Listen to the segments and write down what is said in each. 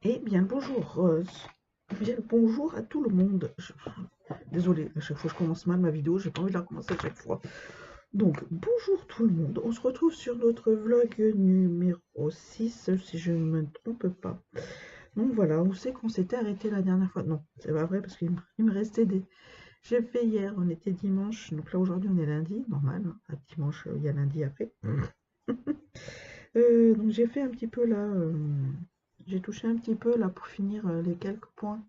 Eh bien, bonjour Rose. Bien, bonjour à tout le monde. Désolée, à chaque fois je commence mal ma vidéo, j'ai pas envie de la recommencer à chaque fois. Donc, bonjour tout le monde. On se retrouve sur notre vlog numéro 6, si je ne me trompe pas. Donc voilà, où c'est qu'on s'était arrêté la dernière fois? Non, c'est pas vrai parce qu'il me restait des... J'ai fait hier, on était dimanche, donc là aujourd'hui on est lundi, normal. Hein. À dimanche, il y a lundi après. Donc j'ai fait un petit peu là, j'ai touché un petit peu là pour finir les quelques points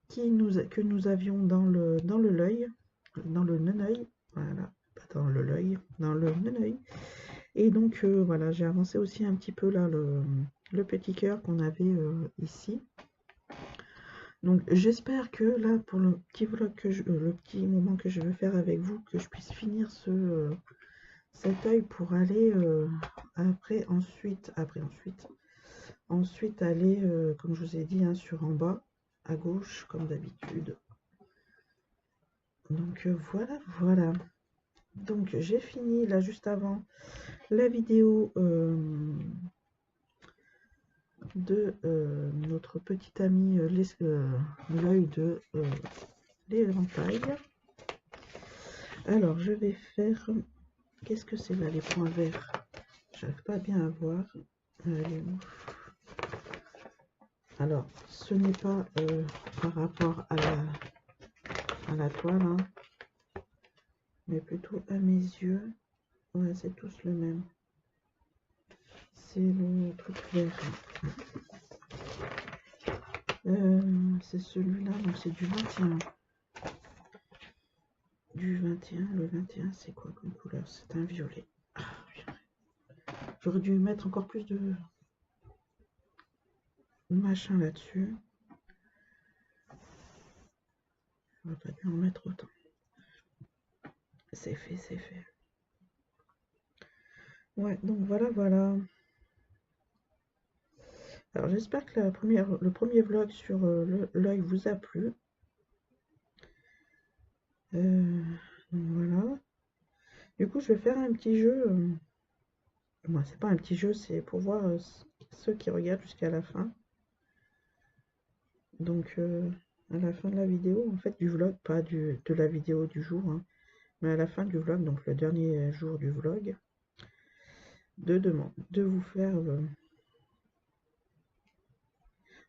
que nous avions dans le l'œil, dans le non-œil, voilà, pas dans le l'œil, dans le non-œil. Et donc voilà, j'ai avancé aussi un petit peu là le petit cœur qu'on avait ici. Donc j'espère que là pour le petit vlog le petit moment que je veux faire avec vous, que je puisse finir cet œil pour aller ensuite aller comme je vous ai dit hein, sur en bas à gauche comme d'habitude. Donc voilà. Donc j'ai fini là juste avant la vidéo de notre petit ami l'œil de l'éventail. Alors je vais faire, qu'est-ce que c'est là les points verts? J'arrive pas bien à voir. Alors ce n'est pas par rapport à la toile, hein, mais plutôt à mes yeux. Ouais, c'est tous le même. C'est le truc vert. C'est celui-là, donc c'est du 21. Du 21, le 21 c'est quoi comme couleur? C'est un violet. Ah, j'aurais dû mettre encore plus de machin là-dessus. J'aurais pas dû en mettre autant. C'est fait, c'est fait. Ouais, donc voilà. Alors j'espère que le premier vlog sur l'œil vous a plu. Voilà. Du coup, je vais faire un petit jeu. Moi, c'est pas un petit jeu, c'est pour voir ceux qui regardent jusqu'à la fin. Donc, à la fin de la vidéo, en fait, du vlog, pas de la vidéo du jour, hein, mais à la fin du vlog, donc le dernier jour du vlog, de vous faire...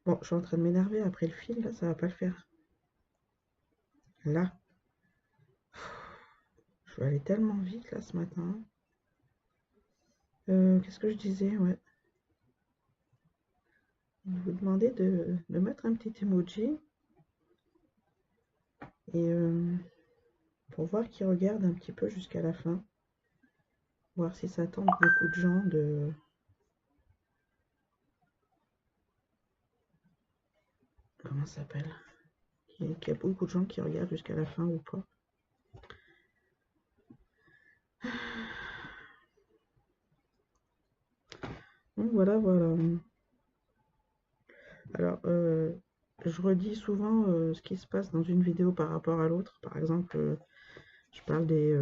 Bon, je suis en train de m'énerver après le fil, là, ça va pas le faire. Là, je vais aller tellement vite, là, ce matin. Qu'est-ce que je disais? Ouais. Vous demander de mettre un petit emoji et pour voir qui regarde un petit peu jusqu'à la fin. Voir si ça tente beaucoup de gens de... Comment ça s'appelle? Qu'il y a beaucoup de gens qui regardent jusqu'à la fin ou pas. Donc voilà. Alors, je redis souvent ce qui se passe dans une vidéo par rapport à l'autre. Par exemple, je parle des...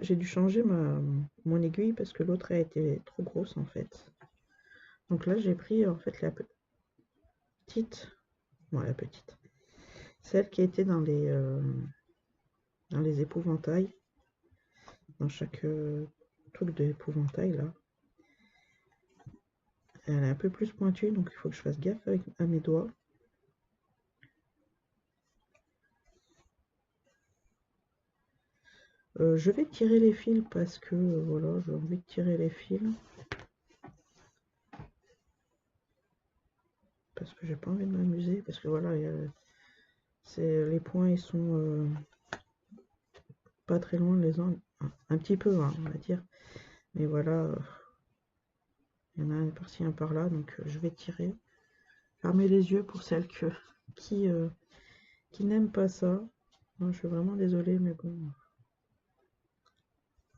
j'ai dû changer mon aiguille parce que l'autre a été trop grosse en fait. Donc là, j'ai pris en fait la petite. Bon, la petite. Celle qui était dans les épouvantails. Dans chaque truc d'épouvantail là. Elle est un peu plus pointue, donc il faut que je fasse gaffe à mes doigts. Je vais tirer les fils parce que voilà, j'ai envie de tirer les fils. Parce que j'ai pas envie de m'amuser. Parce que voilà, les points ils sont pas très loin les uns. Un petit peu, hein, on va dire. Mais voilà, il y en a un par-ci, un par-là. Donc je vais tirer. Fermer les yeux pour celles qui, qui n'aiment pas ça. Moi, je suis vraiment désolée, mais bon.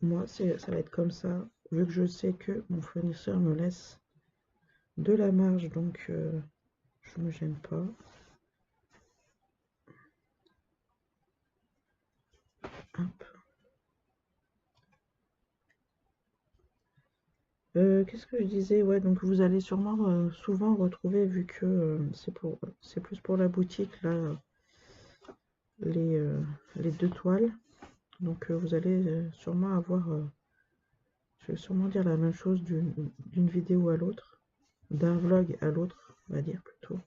Moi, ça va être comme ça, vu que je sais que mon fournisseur me laisse de la marge, donc je me gêne pas. Hop. Qu'est-ce que je disais? Ouais, donc vous allez sûrement souvent retrouver, vu que c'est plus pour la boutique, là, les, euh, les deux toiles. Donc vous allez sûrement avoir, je vais sûrement dire la même chose d'une vidéo à l'autre, d'un vlog à l'autre, on va dire plutôt.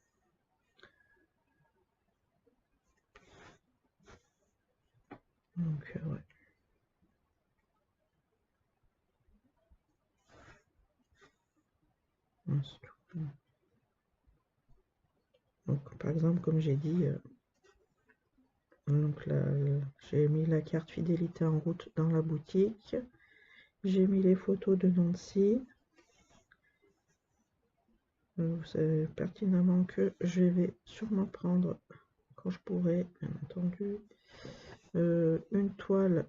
Donc ouais. Donc par exemple, comme j'ai dit, donc là, j'ai mis la carte fidélité en route dans la boutique. J'ai mis les photos de Nancy. Vous savez pertinemment que je vais sûrement prendre, quand je pourrai, bien entendu, une toile.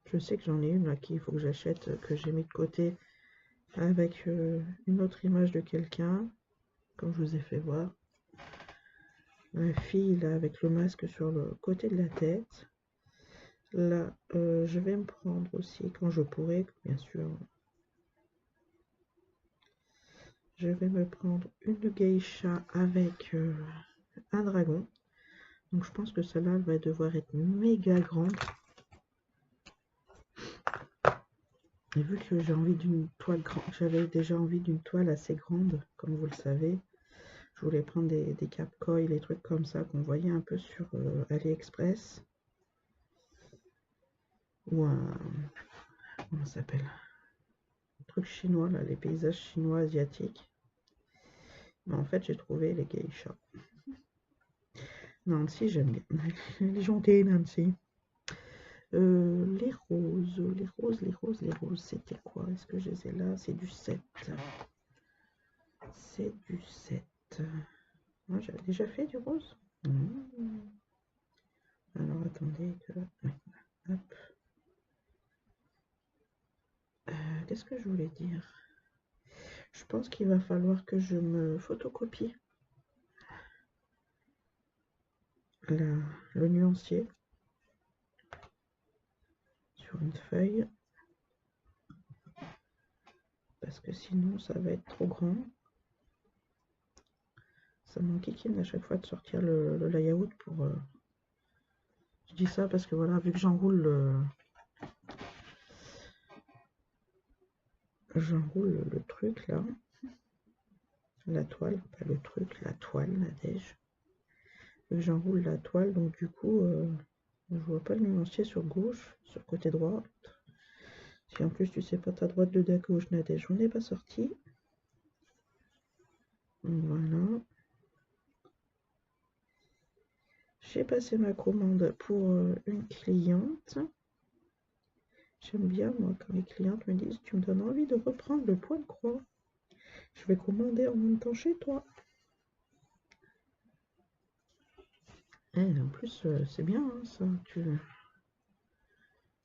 Je sais que j'en ai une là qu'il faut que j'achète, que j'ai mis de côté avec une autre image de quelqu'un, comme je vous ai fait voir. La fille là avec le masque sur le côté de la tête. Là, je vais me prendre aussi, quand je pourrai, bien sûr, je vais me prendre une geisha avec un dragon. Donc je pense que celle-là, elle va devoir être méga grande. Et vu que j'ai envie d'une toile grande, j'avais déjà envie d'une toile assez grande, comme vous le savez. Je voulais prendre des cap coil, des trucs comme ça qu'on voyait un peu sur AliExpress. Ou un... comment ça s'appelle? Un truc chinois, là, les paysages chinois asiatiques. Mais en fait, j'ai trouvé les geishas. Nancy, j'aime bien. Elle est gentille, Nancy. Les roses, les roses, les roses, les roses, c'était quoi? Est-ce que je les ai là? C'est du 7. C'est du 7. Moi, j'avais déjà fait du rose. Alors, attendez que... oui, hop. Qu'est-ce que je voulais dire? Je pense qu'il va falloir que je me photocopie le nuancier sur une feuille. Parce que sinon, ça va être trop grand. Ça m'enquiquine à chaque fois de sortir le layout pour... Je dis ça parce que voilà, vu que j'enroule le truc là, la toile, pas le truc, la toile, la dèche. Vu que j'enroule la toile, donc du coup, je vois pas le nuancier sur gauche, sur côté droit. Si en plus tu sais pas ta droite de gauche, Nadège, on n'est pas sorti. Voilà. J'ai passé ma commande pour une cliente. J'aime bien, moi, quand les clientes me disent, tu me donnes envie de reprendre le point de croix. Je vais commander en même temps chez toi. Et en plus, c'est bien, hein, ça.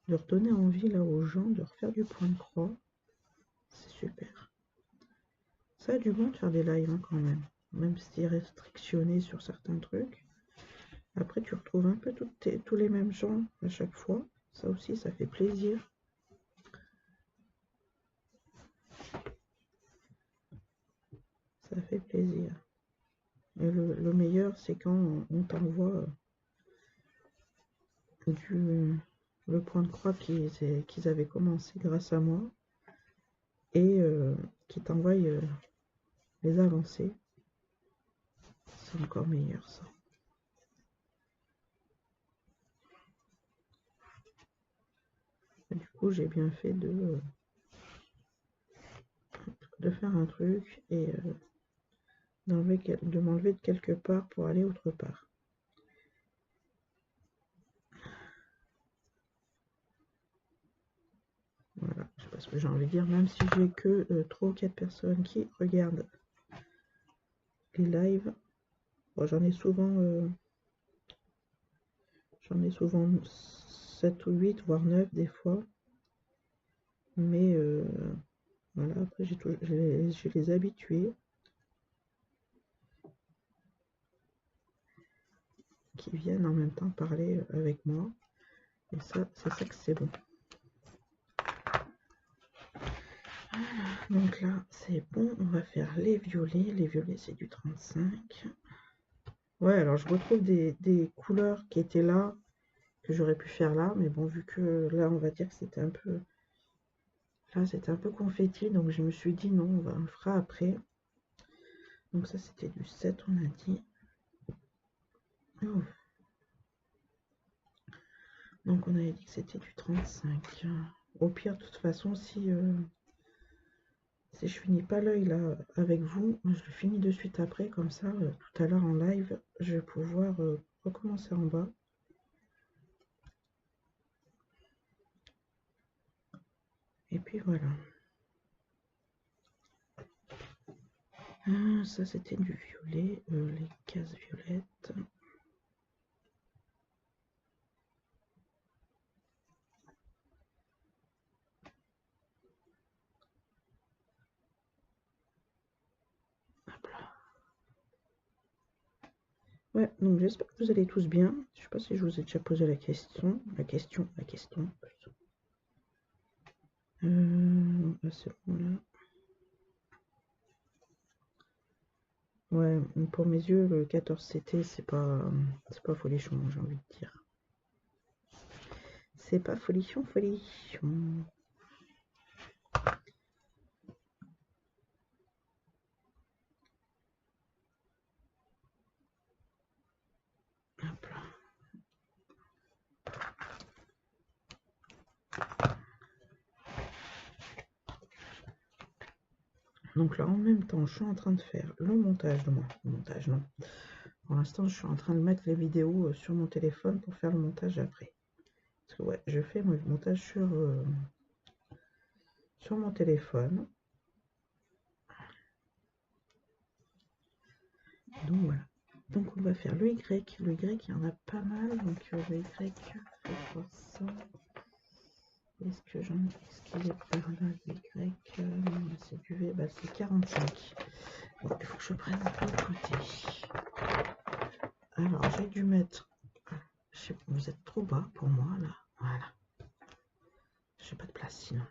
De redonner envie là aux gens de refaire du point de croix. C'est super. Ça a du bon de faire des lives, hein, quand même. Même si c'est restrictionné sur certains trucs. Après, tu retrouves un peu tous les mêmes gens à chaque fois. Ça aussi, ça fait plaisir. Ça fait plaisir. Et le meilleur, c'est quand on t'envoie le point de croix qu'ils avaient commencé grâce à moi et qui t'envoient les avancées. C'est encore meilleur, ça. Et du coup, j'ai bien fait de faire un truc et de m'enlever de quelque part pour aller autre part. Voilà, je sais pas ce que j'ai envie de dire, même si j'ai que 3 ou 4 personnes qui regardent les lives. Bon, j'en ai souvent 7 ou 8, voire 9 des fois. Mais voilà, après j'ai les habitués qui viennent en même temps parler avec moi. Et ça, c'est ça que c'est bon. Donc là, c'est bon. On va faire les violets. Les violets, c'est du 35. Ouais, alors je retrouve des couleurs qui étaient là, que j'aurais pu faire là. Mais bon, vu que là, on va dire que c'était un peu... Là, c'était un peu confetti. Donc je me suis dit, non, on le fera après. Donc ça, c'était du 7, on a dit. Oh. Donc on avait dit que c'était du 35. Au pire, de toute façon, si je finis pas l'œil là avec vous, je le finis de suite après. Comme ça, tout à l'heure en live, je vais pouvoir recommencer en bas. Et puis voilà. Ça, c'était du violet, les cases violettes. Hop là. Ouais, donc j'espère que vous allez tous bien. Je sais pas si je vous ai déjà posé la question. La question. C'est bon là. Ouais, pour mes yeux, le 14CT, c'est pas folichon, j'ai envie de dire. C'est pas folichon. Hop là. Donc là, en même temps, je suis en train de faire le montage de moi. Le montage, non. Pour l'instant, je suis en train de mettre les vidéos sur mon téléphone pour faire le montage après. Parce que ouais, je fais mon montage sur mon téléphone. Donc voilà. Donc on va faire le Y. Le Y, il y en a pas mal. Donc le Y, je vais voir ça. Est-ce qu'il est par là, le Y? C'est du V, bah c'est 45. Bon, il faut que je prenne un peu de côté. Alors j'ai dû mettre... vous êtes trop bas pour moi là. Voilà. J'ai pas de place sinon.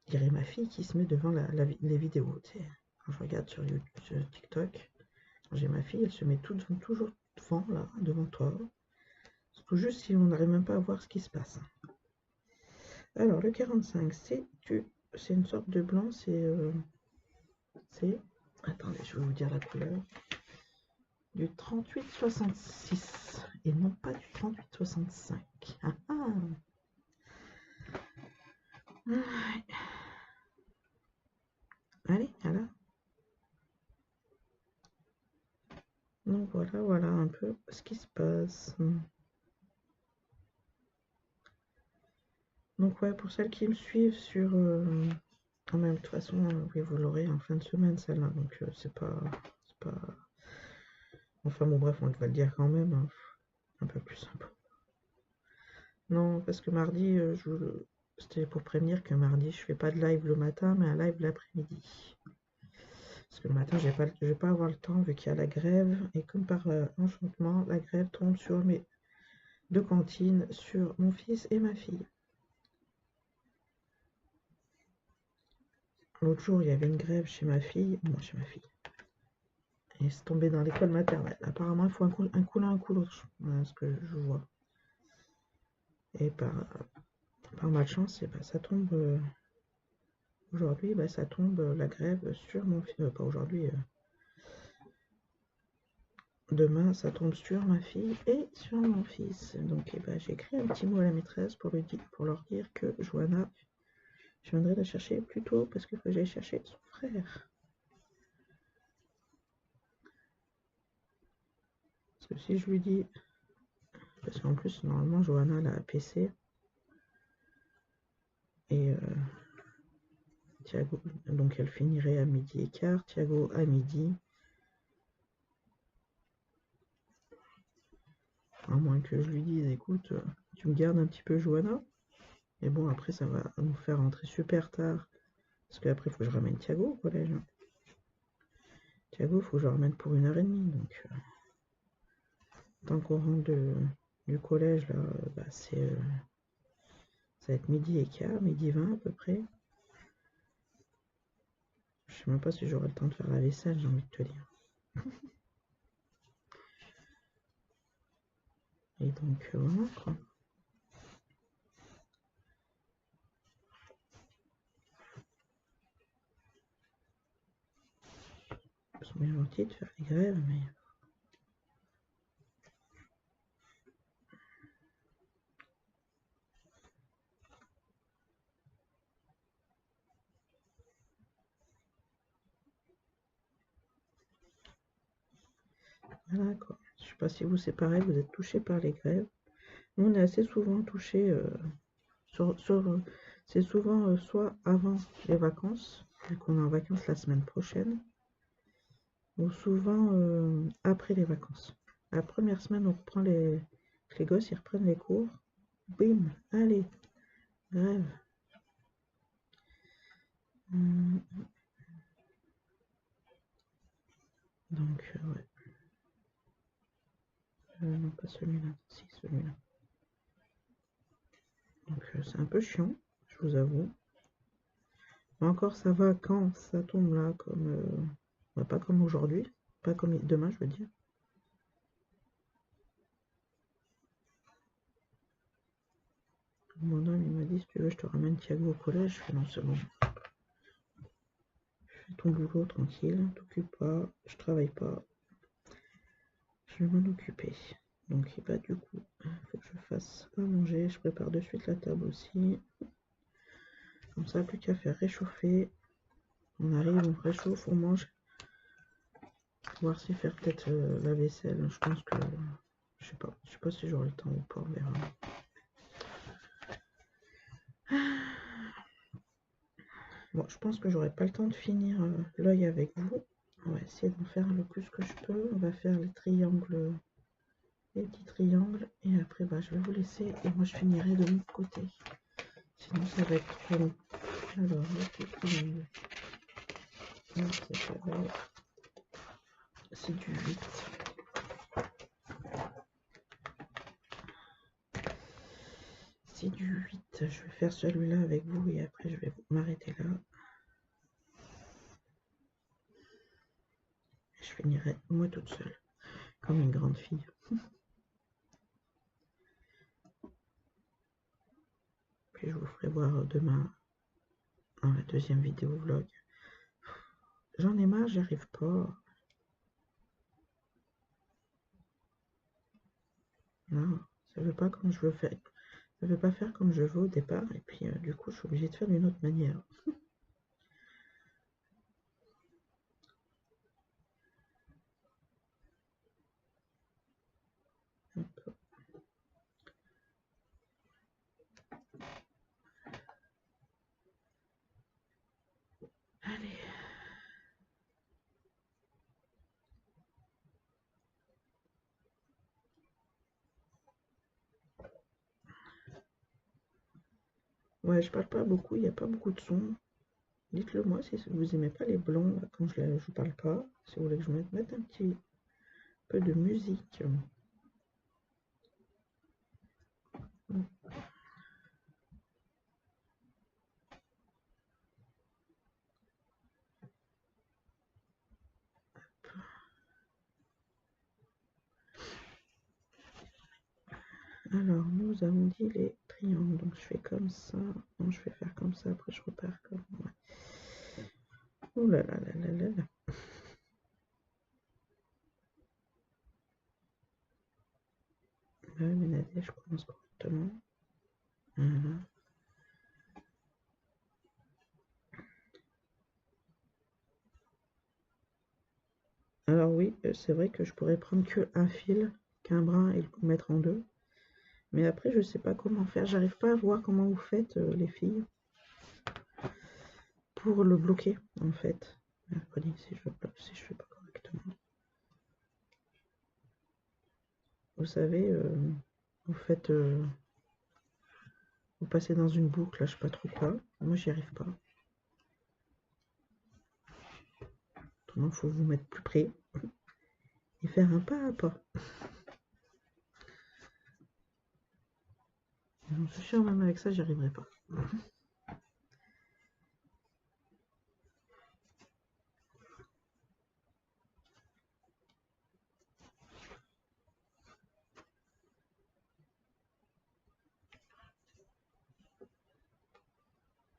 Je dirais ma fille qui se met devant les vidéos. Tu sais. Quand je regarde sur YouTube, sur TikTok, j'ai ma fille, elle se met toujours devant là, devant toi. Tout juste si on n'arrive même pas à voir ce qui se passe. Alors le 45, c'est une sorte de blanc, c'est attendez, je vais vous dire la couleur. Du 38-66 et non pas du 38-65. Ah, ah. Allez, voilà. Donc voilà un peu ce qui se passe. Donc ouais, pour celles qui me suivent sur... en même de toute façon, oui, vous l'aurez en fin de semaine celle-là, donc c'est pas... Enfin bon bref, on va le dire quand même, hein, un peu plus sympa. Non, parce que mardi, c'était pour prévenir que mardi, je fais pas de live le matin, mais un live l'après-midi. Parce que le matin, je vais pas avoir le temps vu qu'il y a la grève. Et comme par enchantement, la grève tombe sur mes deux cantines, sur mon fils et ma fille. L'autre jour, il y avait une grève chez ma fille. Et c'est tombé dans l'école maternelle. Apparemment, il faut un coup l'un, un coup l'autre. Voilà ce que je vois. Et par malchance, et ben, ça tombe... aujourd'hui, ben, ça tombe la grève sur mon fils. Pas aujourd'hui. Demain, ça tombe sur ma fille et sur mon fils. Donc, eh ben, j'ai écrit un petit mot à la maîtresse pour leur dire que Johanna, je viendrai la chercher plus tôt parce que j'allais chercher son frère. Parce que si je lui dis... Parce qu'en plus, normalement, Johanna, elle a un PC. Et Thiago, donc elle finirait à 12h15. Thiago à midi. À moins que je lui dise, écoute, tu me gardes un petit peu Johanna. Mais bon, après, ça va nous faire rentrer super tard. Parce qu'après, il faut que je ramène Thiago au collège. Thiago, il faut que je le ramène pour 1h30. Donc, tant qu'on rentre du collège, là, bah, ça va être midi et quart, midi 20 à peu près. Je sais même pas si j'aurai le temps de faire la vaisselle, j'ai envie de te dire. Et donc, voilà, quoi. Ils sont bien gentils de faire les grèves, mais... Voilà, quoi. Je sais pas si vous, c'est pareil, vous êtes touchés par les grèves. Nous, on est assez souvent touchés, c'est souvent soit avant les vacances, vu qu'on est en vacances la semaine prochaine, ou souvent après les vacances. La première semaine, on reprend les gosses, ils reprennent les cours. Bim, allez, grève. Hum, Donc, ouais. Non, pas celui-là. Si, celui-là. Donc, c'est un peu chiant, je vous avoue. Mais encore, ça va quand ça tombe là, comme... bah, pas comme aujourd'hui. Pas comme demain, je veux dire. Mon homme, il m'a dit, si tu veux, je te ramène Thiago au collège. Je fais non, c'est bon. Fais ton boulot tranquille, t'occupe pas, je travaille pas. Je vais m'en occuper. Donc, bah, du coup, il faut que je fasse à manger. Je prépare de suite la table aussi. Comme ça, plus qu'à faire réchauffer. On arrive, on réchauffe, on mange. Voir si faire peut-être la vaisselle. Je pense que... Je sais pas si j'aurai le temps ou pas, on verra. Bon, je pense que j'aurai pas le temps de finir l'œil avec vous. On va essayer d'en faire le plus que je peux. On va faire les triangles, les petits triangles. Et après, bah, je vais vous laisser. Et moi, je finirai de l'autre côté. Sinon, ça va être trop long. Alors, le petit triangle. C'est du 8. C'est du 8. Je vais faire celui-là avec vous et après, je vais m'arrêter là. Je finirai moi toute seule, comme une grande fille. Puis je vous ferai voir demain dans la deuxième vidéo vlog. J'en ai marre, j'y arrive pas. Non, ça veut pas comme je veux faire. Ça veut pas faire comme je veux au départ. Et puis du coup, je suis obligée de faire d'une autre manière. Allez. Ouais, je parle pas beaucoup, il n'y a pas beaucoup de son. Dites-le moi si vous aimez pas les blancs là, quand je vous parle pas. Si vous voulez que je mette un petit peu de musique. Alors, nous avons dit les triangles. Donc, je fais comme ça. Non, je vais faire comme ça. Après, je repars comme... Ouais. Ouh là là là là là là. Ouais, mais Nadia, je commence correctement. Voilà. Alors oui, c'est vrai que je pourrais prendre que un fil, qu'un brin et le mettre en deux. Mais après, je sais pas comment faire. J'arrive pas à voir comment vous faites, les filles, pour le bloquer, en fait. Mercredi, si je fais pas correctement. Vous savez, vous faites, vous passez dans une boucle, là, je sais pas trop quoi. Moi, j'y arrive pas. Autrement, faut vous mettre plus près et faire un pas à pas. Je suis sûr, même avec ça, j'y arriverai pas.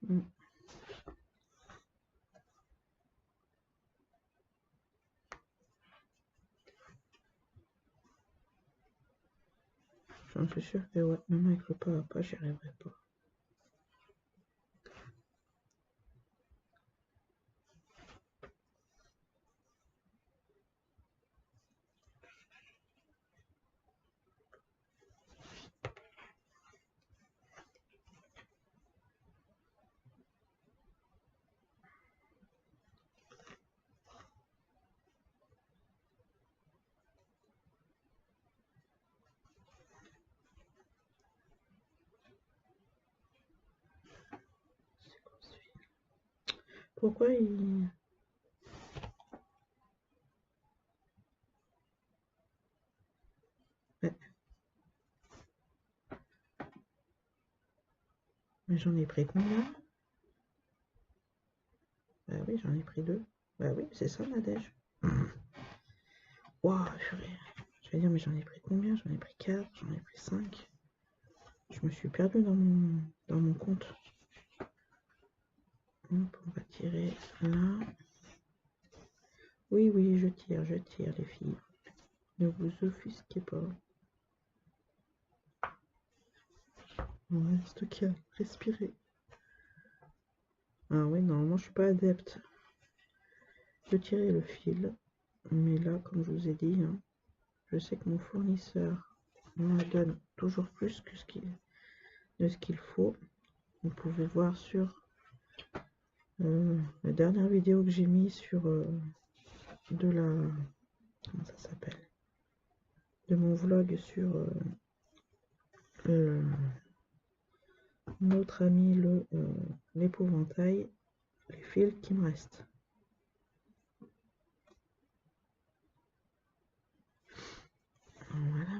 Mm. J'en suis sûr que ouais, même avec le pas à pas, j'y arriverai pas. Pourquoi il... Ouais. Mais j'en ai pris combien? Bah oui, j'en ai pris 2. Bah oui, c'est ça, Nadège. Waouh, purée. Je vais dire, mais j'en ai pris combien? J'en ai pris 4, j'en ai pris 5. Je me suis perdue dans mon compte. Hop, on va tirer là. Oui, oui, je tire, les filles. Ne vous offusquez pas. On reste calme, respirez. Ah oui, normalement, je suis pas adepte de tirer le fil. Mais là, comme je vous ai dit, hein, je sais que mon fournisseur me donne toujours plus que de ce qu'il faut. Vous pouvez voir sur la dernière vidéo que j'ai mis sur de la... Comment ça s'appelle? De mon vlog sur notre ami l'épouvantail, les fils qui me restent. Voilà,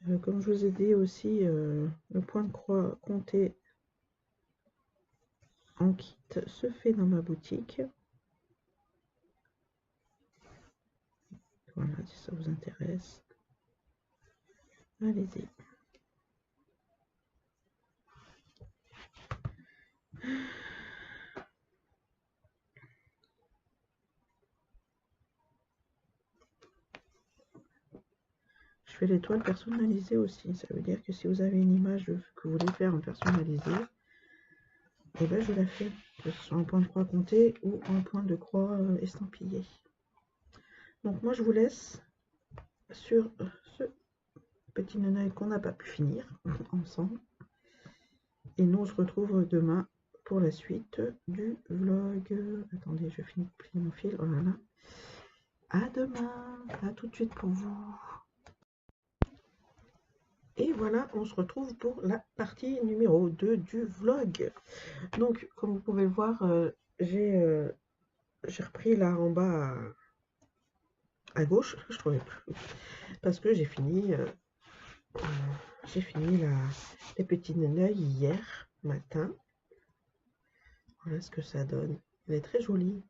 voilà. Comme je vous ai dit aussi, le point de croix compté en kit se fait dans ma boutique. Voilà, si ça vous intéresse, allez-y. Je fais les toiles personnalisées aussi. Ça veut dire que si vous avez une image que vous voulez faire en personnalisé, et ben je la fais, que ce soit en point de croix compté ou en point de croix estampillé. Donc moi je vous laisse sur ce petit neuneuil qu'on n'a pas pu finir ensemble. Et nous on se retrouve demain pour la suite du vlog. Attendez, je finis de plier mon fil. Voilà. À demain. À tout de suite pour vous. Et voilà, on se retrouve pour la partie numéro 2 du vlog. Donc, comme vous pouvez le voir, j'ai repris là en bas à gauche, je trouvais plus, parce que j'ai fini les petits neuneuils hier matin. Voilà ce que ça donne. Elle est très jolie.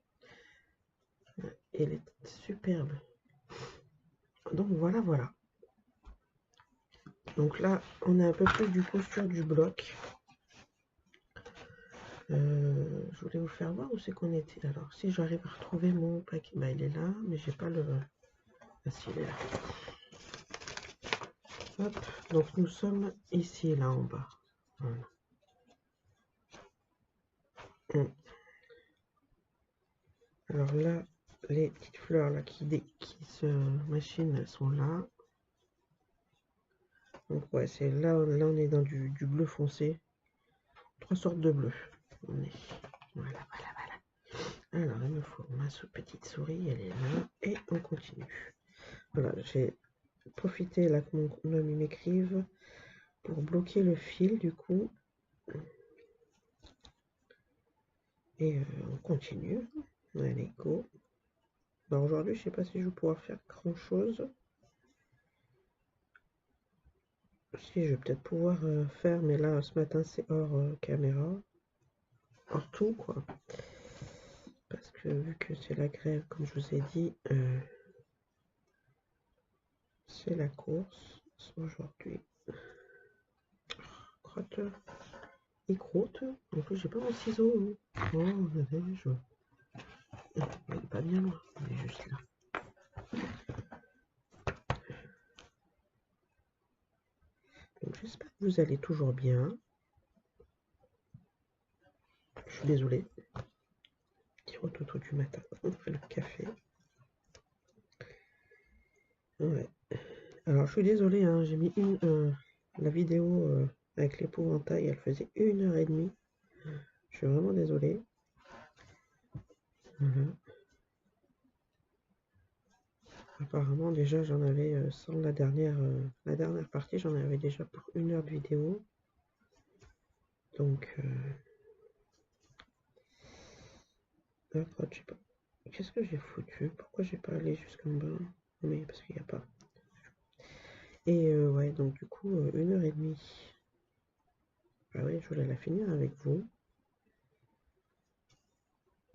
Elle est superbe. Donc voilà, voilà. Donc là, on a un peu plus du coup sur du bloc. Je voulais vous faire voir où c'est qu'on était. Alors, si j'arrive à retrouver mon paquet, bah, il est là, mais j'ai pas le... Ah, si, il est là. Hop. Donc, nous sommes ici, là, en bas. Voilà. Alors là, les petites fleurs là qui se machinent, elles sont là. Donc ouais, c'est là on est dans du bleu foncé. 3 sortes de bleu. On est... Voilà, voilà, voilà. Alors, il me faut ma petite souris, elle est là. Et on continue. Voilà, j'ai profité là que mon ami m'écrive pour bloquer le fil du coup. Et on continue. Allez, go. Bah, aujourd'hui, je sais pas si je vais pouvoir faire grand chose. Si, je vais peut-être pouvoir faire, mais là, ce matin, c'est hors caméra, hors tout, quoi. Parce que vu que c'est la grève, comme je vous ai dit, c'est la course aujourd'hui. Crotte, il crotte. En plus, j'ai pas mon ciseau. Hein. Oh, je... Il est pas bien loin, il est juste là. Donc, j'espère que vous allez toujours bien. Je suis désolée. Petit rototo du matin, on fait le café. Ouais. Alors, je suis désolée, hein, j'ai mis la vidéo avec l'épouvantail, elle faisait 1h30. Je suis vraiment désolée. Voilà. Apparemment, déjà, j'en avais, sans la dernière partie, j'en avais déjà pour 1 heure de vidéo. Donc, je sais pas. Qu'est-ce que j'ai foutu? Pourquoi j'ai pas allé jusqu'en bas? Mais parce qu'il n'y a pas. Et ouais, donc du coup, 1h30. Ah oui, je voulais la finir avec vous.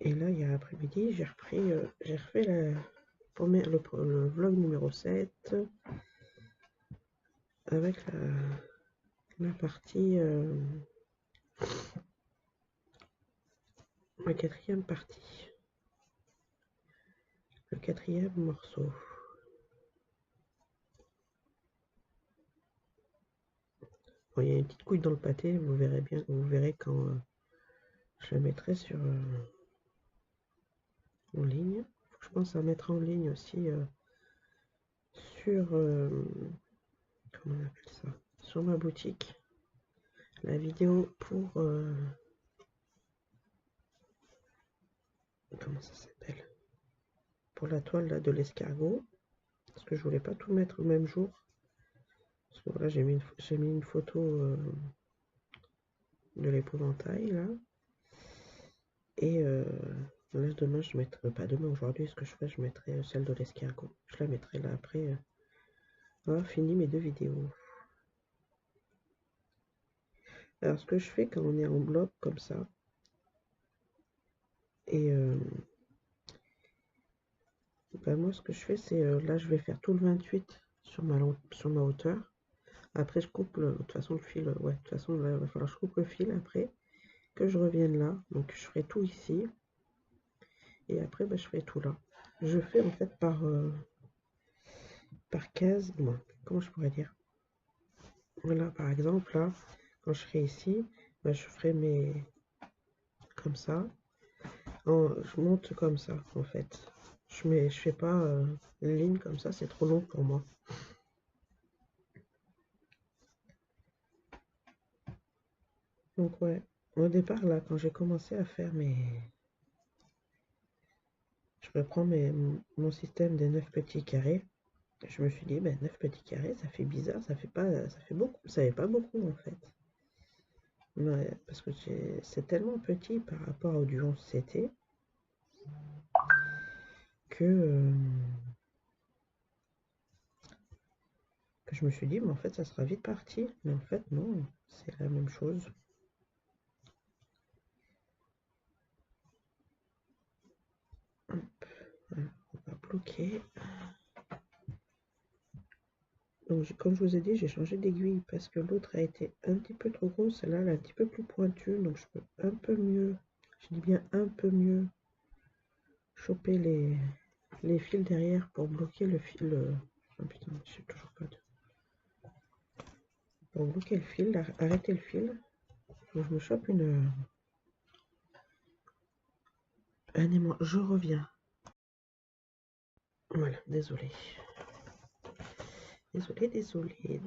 Et là, il y a après-midi, j'ai refait le vlog numéro 7 avec la partie, la quatrième partie, le quatrième morceau. Bon, il y a une petite couille dans le pâté, vous verrez bien, vous verrez quand je la mettrai en ligne. Faut que je pense à mettre en ligne aussi sur, comment on appelle ça, sur ma boutique, la vidéo pour, comment ça s'appelle, pour la toile là, de l'escargot, parce que je voulais pas tout mettre le même jour. Parce que voilà, j'ai mis une photo de l'épouvantail là. Et là, demain, je mettrai, pas demain, aujourd'hui, ce que je fais, je mettrai celle de l'escargot. Je la mettrai là après. Voilà, fini mes 2 vidéos. Alors, ce que je fais quand on est en bloc comme ça, et ben moi, ce que je fais, c'est là, je vais faire tout le 28 sur ma hauteur. Après, je coupe de toute façon le fil. Ouais, de toute façon, là, il va falloir que je coupe le fil après, que je revienne là. Donc, je ferai tout ici. Et après, ben, je ferai tout là. Je fais en fait par case, comment je pourrais dire? Voilà, par exemple, là, quand je serai ici, ben, je ferai mes... comme ça. Je monte comme ça, en fait. Je fais pas une ligne comme ça, c'est trop long pour moi. Donc ouais, au départ, là, quand j'ai commencé à faire je reprends mon système des 9 petits carrés, je me suis dit, ben 9 petits carrés, ça fait bizarre, ça fait beaucoup, ça fait pas beaucoup en fait. Ouais, parce que c'est tellement petit par rapport au du 11 CT que, que je me suis dit, mais en fait, ça sera vite parti. Mais en fait, non, c'est la même chose. Hop, voilà, on va bloquer. Donc, comme je vous ai dit, j'ai changé d'aiguille parce que l'autre a été un petit peu trop grosse. Celle-là, elle est un petit peu plus pointue. Donc, je peux un peu mieux, je dis bien un peu mieux, choper les fils derrière pour bloquer le fil. Oh putain, je sais toujours pas. Pour bloquer le fil, arrêter le fil. Donc, je me chope un aimant. Je reviens. Voilà, désolé. Désolé.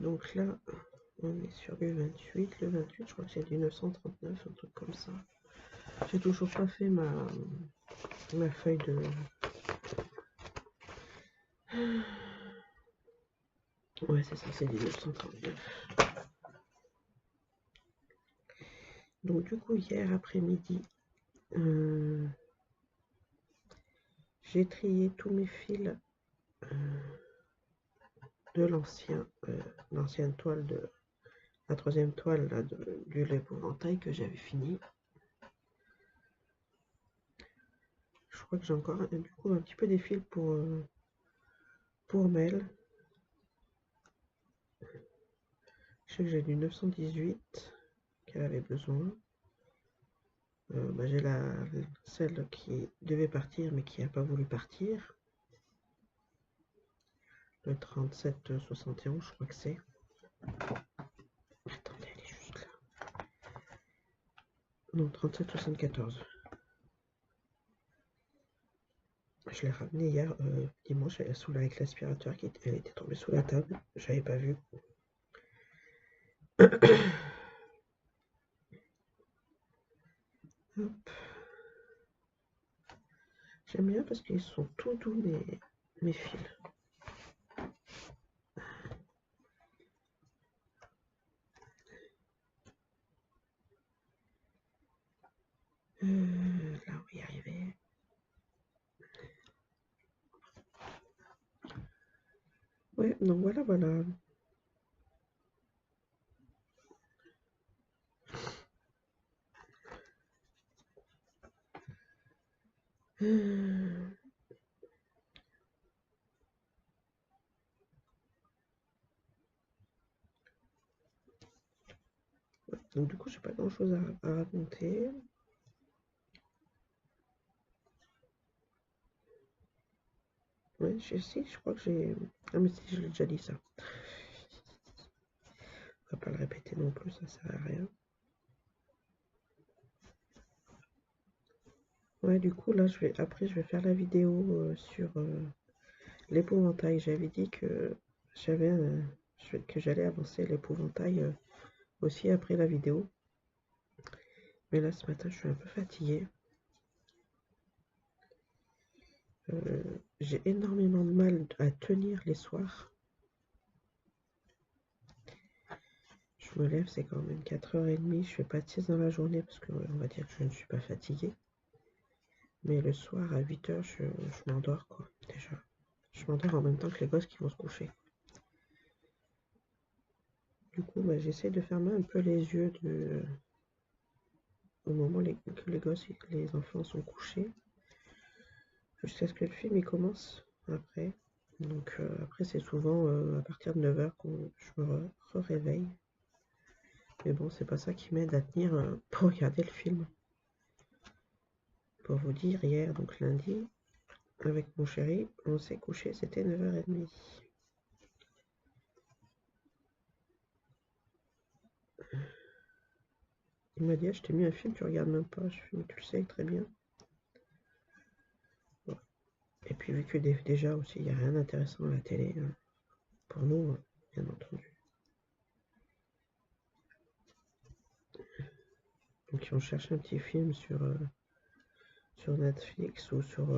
Donc là, on est sur le 28. Le 28, je crois que c'est du 939, un truc comme ça. J'ai toujours pas fait ma feuille de... Ouais, c'est ça, c'est du 939. Donc du coup, hier après-midi, j'ai trié tous mes fils de l'ancienne toile la troisième toile là, de l'épouvantail que j'avais fini. Je crois que j'ai encore du coup un petit peu des fils pour Mel. Je sais que j'ai du 918 qu'elle avait besoin. Bah, j'ai celle qui devait partir mais qui n'a pas voulu partir. Le 3771, je crois que c'est. Attendez, elle est juste là. Non, 3774. Je l'ai ramenée hier, dimanche, elle est sous avec l'aspirateur, elle était tombée sous la table. J'avais pas vu. Hop. J'aime bien parce qu'ils sont tout doux mes fils. Là, on va y arriver. Ouais, donc voilà, voilà. Donc du coup, j'ai pas grand chose à raconter. Ouais, je crois que j'ai. Ah, mais si, je l'ai déjà dit ça. On va pas le répéter non plus, ça sert à rien. Ouais, du coup, là, après, je vais faire la vidéo sur l'épouvantail. J'avais dit que j'allais avancer l'épouvantail aussi après la vidéo. Mais là, ce matin, je suis un peu fatiguée. J'ai énormément de mal à tenir les soirs. Je me lève, c'est quand même 4h30. Je fais pas de sieste dans la journée parce que on va dire que je ne suis pas fatiguée. Mais le soir, à 8h, je m'endors, quoi, déjà. Je m'endors en même temps que les gosses qui vont se coucher. Du coup, bah, j'essaie de fermer un peu les yeux au moment que les enfants sont couchés. Jusqu'à ce que le film il commence après. Donc après, c'est souvent à partir de 9h que je me réveille. Mais bon, c'est pas ça qui m'aide à tenir pour regarder le film. Pour vous dire, hier, donc lundi, avec mon chéri, on s'est couché, c'était 9h30. Il m'a dit, ah, je t'ai mis un film, tu regardes même pas. Je fais, mais tu le sais très bien. Bon. Et puis vu que déjà aussi, il n'y a rien d'intéressant à la télé, pour nous, bien entendu. Donc si on cherche un petit film sur Netflix ou sur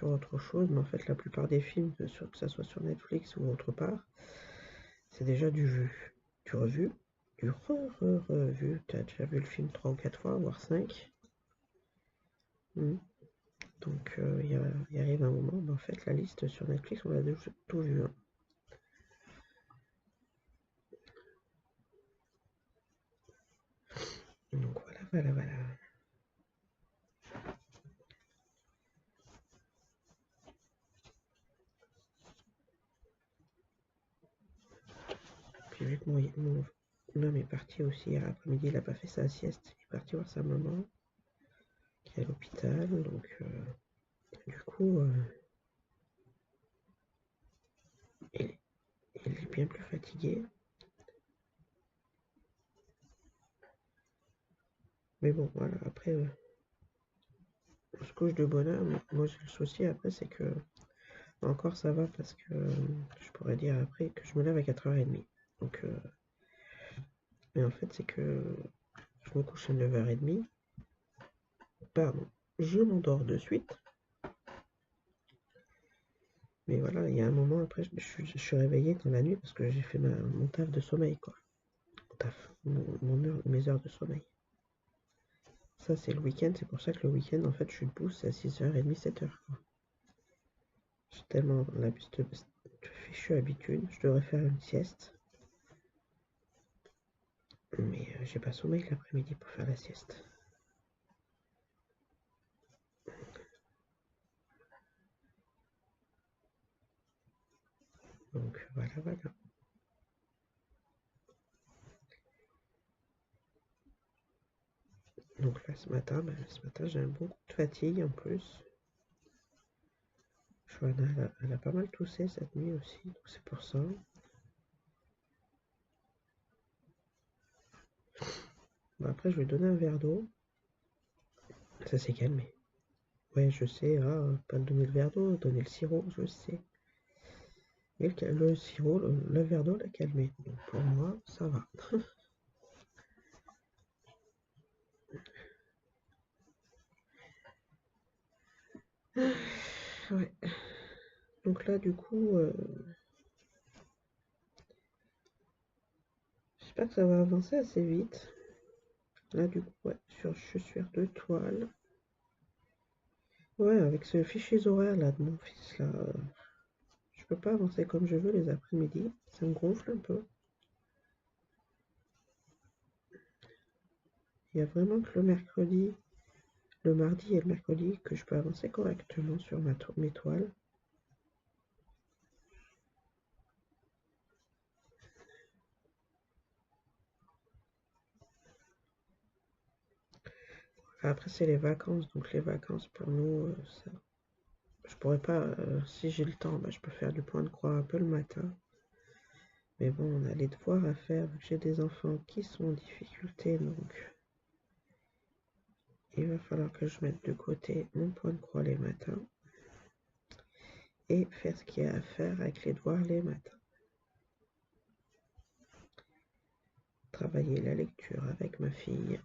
autre chose, mais en fait la plupart des films, que ça soit sur Netflix ou autre part, c'est déjà du vu, du revu, du revu. Tu as déjà vu le film 3 ou 4 fois, voire 5. Donc il arrive un moment, en fait la liste sur Netflix, on l'a déjà tout vu. Hein. Donc voilà. Puis vu que mon homme est parti aussi hier après-midi, il n'a pas fait sa sieste, il est parti voir sa maman qui est à l'hôpital, donc du coup il, il est bien plus fatigué. Mais bon, voilà, après, on se couche de bonne heure. Moi, j'ai le souci après, c'est que encore ça va parce que je pourrais dire après que je me lève à 4h30. Donc, mais en fait, c'est que je me couche à 9h30. Pardon, je m'endors de suite. Mais voilà, il y a un moment après, je suis réveillée dans la nuit parce que j'ai fait mon taf de sommeil, quoi. Mes heures de sommeil. Ça, c'est le week-end. C'est pour ça que le week-end, en fait, je suis debout, c'est à 6h30, 7h. J'ai tellement la fichue habitude. Je devrais faire une sieste. Mais j'ai pas sommeil l'après-midi pour faire la sieste. Donc voilà, voilà. Donc là ce matin j'ai un bon coup de fatigue en plus. Joanna, elle a pas mal toussé cette nuit aussi, donc c'est pour ça. Bon, après je vais donner un verre d'eau. Ça s'est calmé. Ouais, je sais, pas donner le verre d'eau, donner le sirop, je sais. Et le sirop, le verre d'eau l'a calmé. Donc pour moi, ça va. Ouais. Donc là, du coup, j'espère que ça va avancer assez vite. Là, du coup, ouais, je suis sur 2 toiles. Ouais, avec ce fichier horaire là de mon fils là, je peux pas avancer comme je veux les après-midi. Ça me gonfle un peu. Il y a vraiment que le mercredi, le mardi et le mercredi que je peux avancer correctement sur mes toiles. Après, c'est les vacances, donc les vacances pour nous, ça, je pourrais pas, si j'ai le temps, bah, je peux faire du point de croix un peu le matin. Mais bon, on a les devoirs à faire, vu que j'ai des enfants qui sont en difficulté, donc il va falloir que je mette de côté mon point de croix les matins et faire ce qu'il y a à faire avec les devoirs les matins. Travailler la lecture avec ma fille.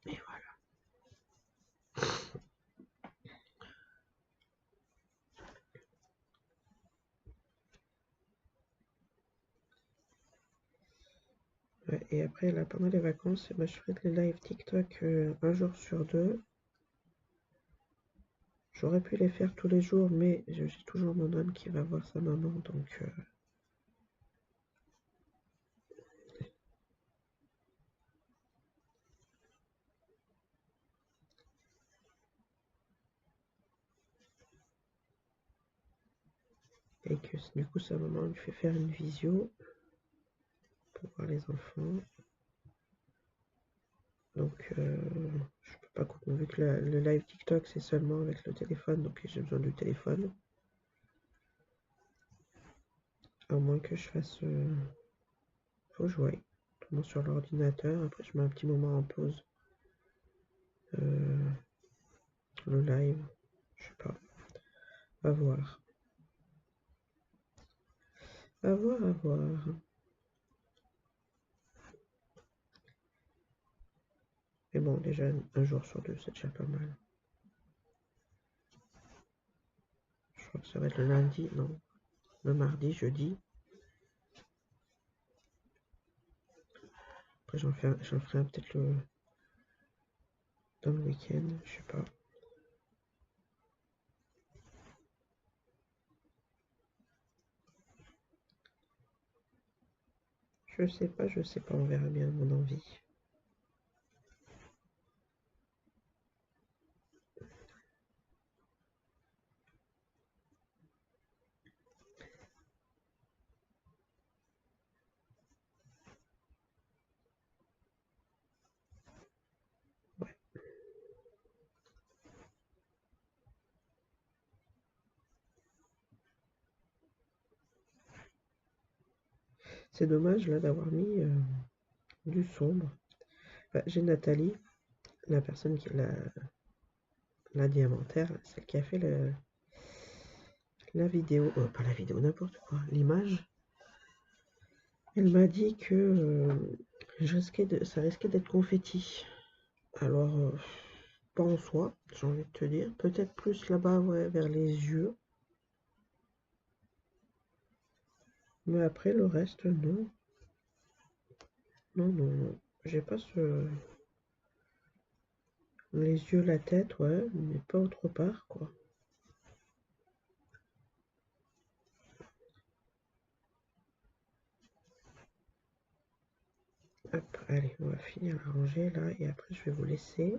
Et voilà. Ouais, et après, là, pendant les vacances, bah, je ferai des lives TikTok un jour sur deux. J'aurais pu les faire tous les jours, mais j'ai toujours mon homme qui va voir sa maman, donc et que du coup sa maman lui fait faire une visio pour voir les enfants. Donc je peux pas couper, vu que le live TikTok c'est seulement avec le téléphone, donc j'ai besoin du téléphone. À moins que je fasse faut jouer sur l'ordinateur, après je mets un petit moment en pause. Le live, je sais pas. À voir. À voir, à voir. Mais bon, déjà, un jour sur deux, c'est déjà pas mal. Je crois que ça va être le lundi, non. Le mardi, jeudi. Après, j'en ferai peut-être dans le week-end, je sais pas. Je sais pas, on verra bien mon envie. Ouais. C'est dommage là d'avoir mis du sombre. Bah, j'ai Nathalie, la personne qui la diamantaire, celle qui a fait la vidéo, pas la vidéo, n'importe quoi, l'image. Elle m'a dit que ça risquait d'être confetti. Alors, pas en soi, j'ai envie de te dire. Peut-être plus là-bas, ouais, vers les yeux. Mais après, le reste, non. Non, non, non. J'ai pas ce... Les yeux, la tête, ouais, mais pas autre part, quoi. Hop, allez, on va finir la rangée là et après je vais vous laisser.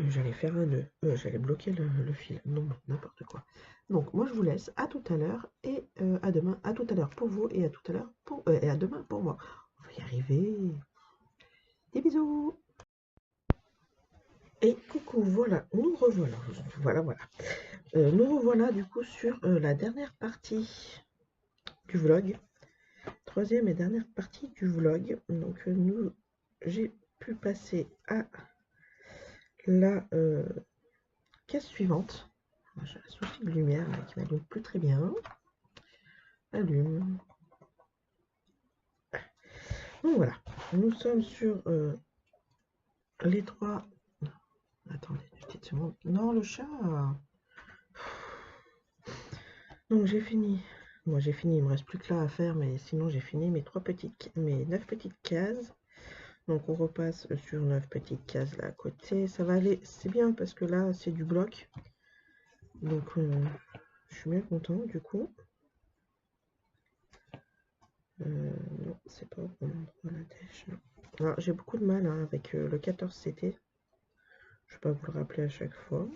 J'allais faire un nœud, j'allais bloquer le fil, non, n'importe quoi. Donc moi je vous laisse, à tout à l'heure et à demain, à tout à l'heure pour vous et à tout à l'heure pour et à demain pour moi. On va y arriver. Des bisous. Et coucou, voilà, nous revoilà. Voilà. Nous revoilà du coup sur la dernière partie du vlog. Troisième et dernière partie du vlog. Donc j'ai pu passer à la caisse suivante. J'ai un souci de lumière là, qui m'allume plus très bien. Allume. Donc voilà, nous sommes sur les trois. Attendez une petite seconde. Non, le chat. Donc j'ai fini. Moi j'ai fini, il me reste plus que là à faire, mais sinon j'ai fini mes 9 petites cases. Donc on repasse sur 9 petites cases là à côté. Ça va aller, c'est bien parce que là c'est du bloc. Donc je suis bien content du coup. Non, c'est pas au bon endroit la dèche. Alors j'ai beaucoup de mal hein, avec le 14CT. Je vais pas vous le rappeler à chaque fois.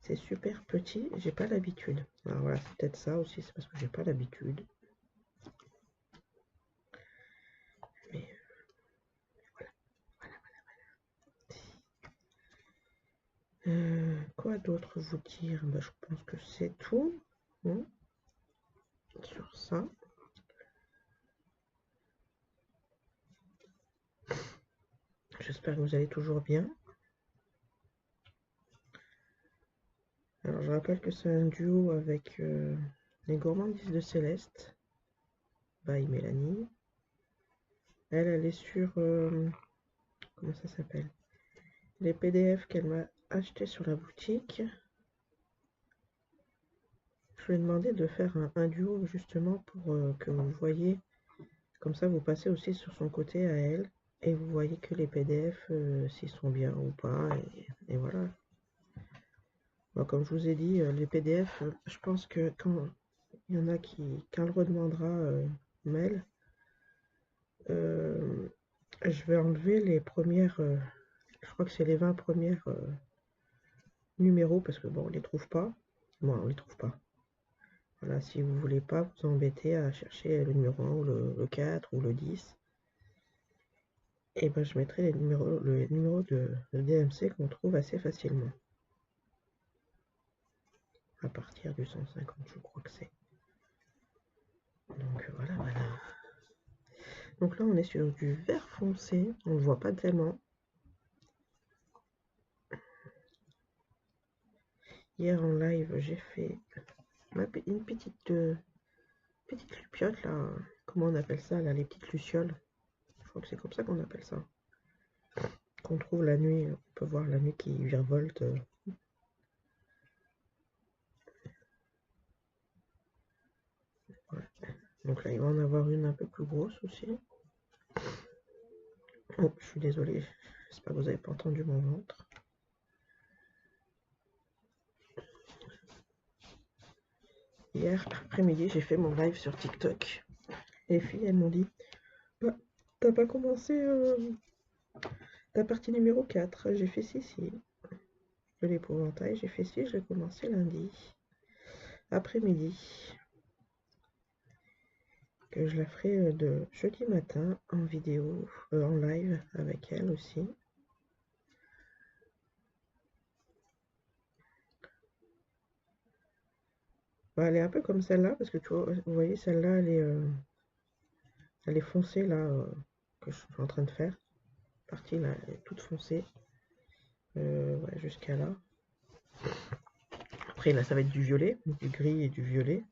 C'est super petit, j'ai pas l'habitude. Alors voilà, c'est peut-être ça aussi, c'est parce que j'ai pas l'habitude. Mais quoi d'autre vous dire? Bah, je pense que c'est tout hein, sur ça. J'espère que vous allez toujours bien. Alors je rappelle que c'est un duo avec les gourmandises de Céleste by Mélanie. Elle est sur comment ça s'appelle? Les PDF qu'elle m'a acheté sur la boutique. Je lui ai demandé de faire un duo justement pour que vous voyez, comme ça vous passez aussi sur son côté à elle et vous voyez que les PDF s'ils sont bien ou pas et voilà. Bon, comme je vous ai dit, les PDF, je pense que quand il y en a quand elle redemandera Mel, je vais enlever les premières, je crois que c'est les 20 premières numéros parce que bon, on les trouve pas. Bon, on les trouve pas. Voilà, si vous voulez pas vous embêter à chercher le numéro 1 ou le 4 ou le 10, et ben je mettrai le numéro de DMC qu'on trouve assez facilement. À partir du 150, je crois que c'est. Donc voilà. Donc là, on est sur du vert foncé, on ne le voit pas tellement. Hier en live, j'ai fait une petite lupiote là. Comment on appelle ça là, les petites lucioles. Je crois que c'est comme ça qu'on appelle ça. Qu'on trouve la nuit, on peut voir la nuit qui virevolte. Ouais. Donc là, il va en avoir une un peu plus grosse aussi. Oh, je suis désolée, j'espère que vous n'avez pas entendu mon ventre. Hier après-midi, j'ai fait mon live sur TikTok. Les filles, elles m'ont dit bah, t'as pas commencé ta partie numéro 4. J'ai fait si. De l'épouvantail, j'ai fait si, je l'ai commencé lundi après-midi. Que je la ferai de jeudi matin en vidéo, en live avec elle aussi. Bah, elle est un peu comme celle-là, parce que tu vois, vous voyez, celle-là, elle est foncée là, que je suis en train de faire. Partie là, elle est toute foncée. Ouais, jusqu'à là. Après là, ça va être du violet, du gris et du violet.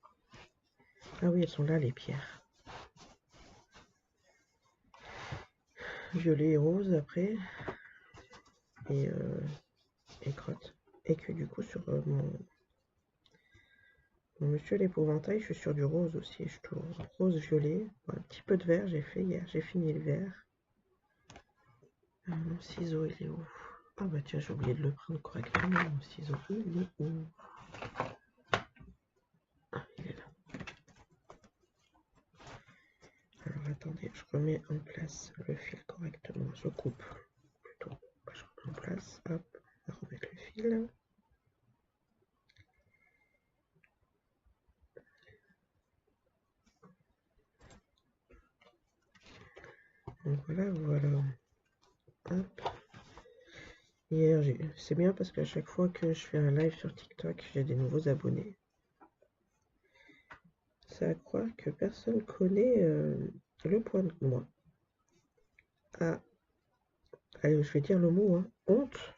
Ah oui, elles sont là, les pierres. Violet et rose après. Et crotte. Et que du coup, sur Monsieur l'épouvantail, je suis sur du rose aussi. Je trouve rose-violet. Un petit peu de vert, j'ai fait hier. J'ai fini le vert. Mon ciseau, il est où? Ah bah tiens, j'ai oublié de le prendre correctement. Mon ciseau, il est où? Ah, il est là. Alors attendez, je remets en place le fil correctement. Je coupe plutôt. Je remets en place. Hop, on va remettre le fil. Donc voilà, voilà. Hop. Hier, c'est bien parce qu'à chaque fois que je fais un live sur TikTok, j'ai des nouveaux abonnés. C'est à croire que personne connaît le point de moi. Ah, allez, je vais dire le mot, hein. Honte